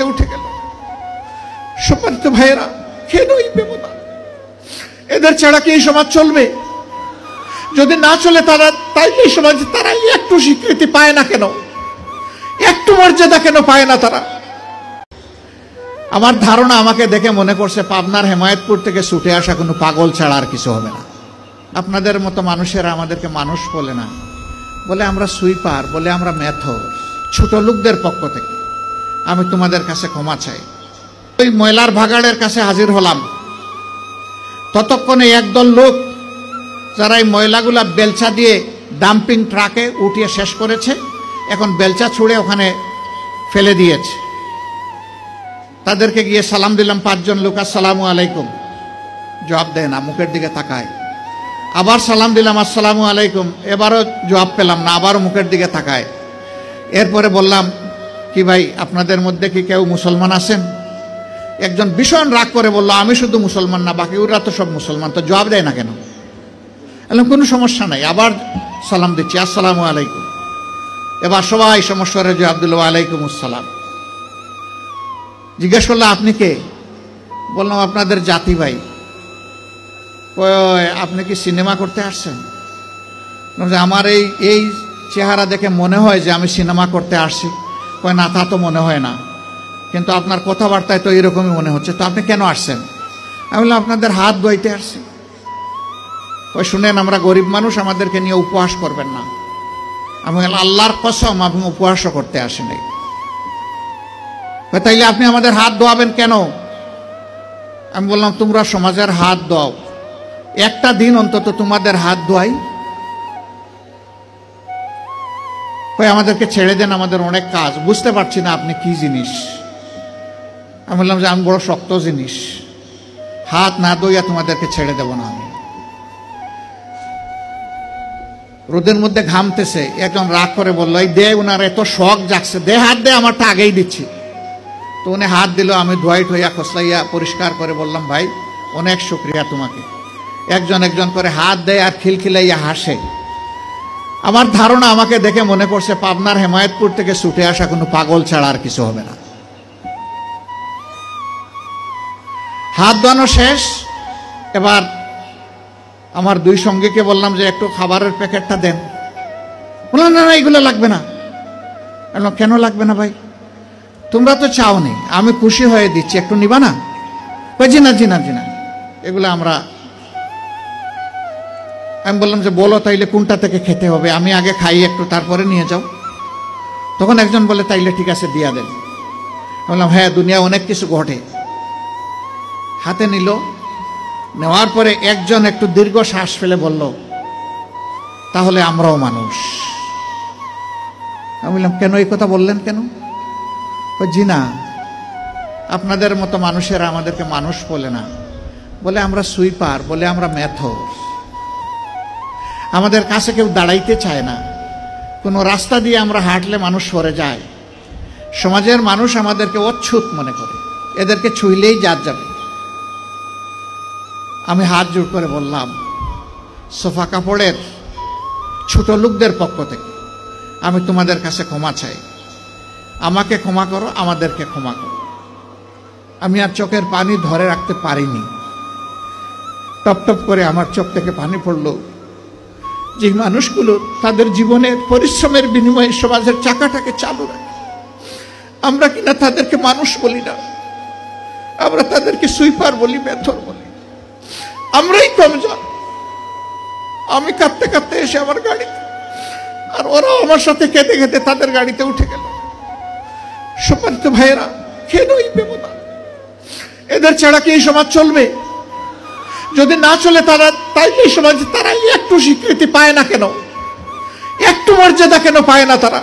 গাড়িতে উঠে গেল। সম্মানিত ভাইয়েরা, কেন এই বেমনা? এদের ছাড়া কি এই সমাজ চলবে? যদি না চলে তাইলে এই সমাজে তারা একটু স্বীকৃতি পায় না কেন? একটু মর্যাদা কেন পায় না তারা? আমার ধারণা, আমাকে দেখে মনে করছে পাবনার হেমায়েতপুর থেকে ছুটে আসা কোনো পাগল ছাড়া আর কিছু হবে না। আপনাদের মতো মানুষেরা আমাদেরকে মানুষ বলে না, বলে আমরা সুইপার, বলে আমরা মেথর। ছোট লোকদের পক্ষ থেকে আমি তোমাদের কাছে ক্ষমা চাই। ওই ময়লার ভাগাড়ের কাছে হাজির হলাম, ততক্ষণে একদল লোক যারা এই ময়লাগুলা বেলচা দিয়ে ডাম্পিং ট্রাকে উঠিয়ে শেষ করেছে, এখন বেলচা ছুঁড়ে ওখানে ফেলে দিয়েছে। তাদেরকে গিয়ে সালাম দিলাম, 5 জন লোক, আসসালামু আলাইকুম। জবাব দেয় না, মুখের দিকে তাকায়। আবার সালাম দিলাম, আসসালামু আলাইকুম। এবারও জবাব পেলাম না, আবারও মুখের দিকে তাকায়। এরপরে বললাম, কি ভাই, আপনাদের মধ্যে কি কেউ মুসলমান আছেন? একজন ভীষণ রাগ করে বলল, আমি শুধু মুসলমান না, বাকি ওরা তো সব মুসলমান। তো জবাব দেয় না কেন? বললাম কোনো সমস্যা নাই। আবার সালাম দিচ্ছি, আসসালামু আলাইকুম। এবার সবাই সমস্যারে জবাব দিল, ওয়ালাইকুম আসসালাম। জিজ্ঞেস করলো, আপনি কে? বললাম, আপনাদের জাতি ভাই। আপনি কি সিনেমা করতে আসছেন? আমার এই চেহারা দেখে মনে হয় যে আমি সিনেমা করতে আসছি। কয় না, তা তো মনে হয় না, কিন্তু আপনার কথাবার্তায় তো এরকমই মনে হচ্ছে। তো আপনি কেন আসছেন? আমি বললাম, আপনাদের হাত ধুইতে আসছি। ওই শুনেন, আমরা গরিব মানুষ, আমাদেরকে নিয়ে উপহাস করবেন না। আমি বললাম, আল্লাহর কসম আমি উপহাসও করতে আসিনি। তাইলে আপনি আমাদের হাত ধোয়াবেন কেন? আমি বললাম, তোমরা সমাজের হাত ধোও, একটা দিন অন্তত তোমাদের হাত ধোয়াই। আমাদেরকে ছেড়ে দেন, আমাদের অনেক কাজ, বুঝতে পারছি না আপনি কি জিনিস। আমি বললাম যে আমি বড় শক্ত জিনিস, হাত না ধুইয়া তোমাদেরকে ছেড়ে দেব না আমি। রোদের মধ্যে ঘামতেছে, একজন রাগ করে বললো, এই দে, উনার এত শখ জাগছে, দে হাত দে, আমারটা আগেই দিচ্ছি। তো উনি হাত দিল, আমি ধোয়াই ঠোয়া খসলাইয়া পরিষ্কার করে বললাম, ভাই অনেক শুক্রিয়া তোমাকে। একজন একজন করে হাত দেয় আর খিলখিলাইয়া হাসে। আমার ধারণা, আমাকে দেখে মনে করছে পাবনার হেমায়েতপুর থেকে ছুটে আসা কোনো পাগল ছাড়া আর কিছু হবে না। হাত ধোয়ানো শেষ। এবার আমার 2 সঙ্গীকে বললাম যে একটু খাবারের প্যাকেটটা দেন। বললাম, না না, এগুলো লাগবে না। কেন লাগবে না ভাই? তোমরা তো চাওনি, আমি খুশি হয়ে দিচ্ছি, একটু নিবা না? জি না জি না জি না, এগুলো আমরা। আমি বললাম যে বলো তাইলে কোনটা থেকে খেতে হবে, আমি আগে খাই একটু, তারপরে নিয়ে যাও। তখন একজন বলে, তাইলে ঠিক আছে, দিয়া দেন। বললাম, হ্যাঁ, দুনিয়া অনেক কিছু ঘটে। হাতে নিল, নেওয়ার পরে একজন একটু দীর্ঘ শ্বাস ফেলে বলল, তাহলে আমরাও মানুষ। আমি বললাম, কেন এই কথা বললেন কেন? জি না, আপনাদের মতো মানুষেরা আমাদেরকে মানুষ বলে না, বলে আমরা সুইপার, বলে আমরা মেথর। আমাদের কাছে কেউ দাঁড়াইতে চায় না। কোনো রাস্তা দিয়ে আমরা হাঁটলে মানুষ সরে যায়। সমাজের মানুষ আমাদেরকে অচ্ছুত মনে করে, এদেরকে ছুঁইলেই জাত যাবে। আমি হাত জোড় করে বললাম, সোফা কাপড়ের ছোট লোকদের পক্ষ থেকে আমি তোমাদের কাছে ক্ষমা চাই। আমাকে ক্ষমা করো, আমাদেরকে ক্ষমা করো। আমি আর চোখের পানি ধরে রাখতে পারিনি, টপ টপ করে আমার চোখ থেকে পানি পড়ল। যে মানুষগুলো তাদের জীবনের পরিশ্রমের বিনিময়ে সমাজের চাকাটাকে চালু রাখে, আমরা কিনা তাদেরকে মানুষ বলি না, আমরা তাদেরকে সুইপার বলি, মেথর বলি। আমরাই কমজোর। আমি কাঁদতে কাঁদতে এসে আমার গাড়িতে, আর ওরাও আমার সাথে কেঁদে কেঁদে তাদের গাড়িতে উঠে গেল। সম্মানিত ভাইয়েরা, কেন এই বেমনা? এদের ছাড়া কি এই সমাজ চলবে? যদি না চলে তাইলে এই সমাজে তারা একটু স্বীকৃতি পায় না কেন? একটু মর্যাদা কেন পায় না তারা?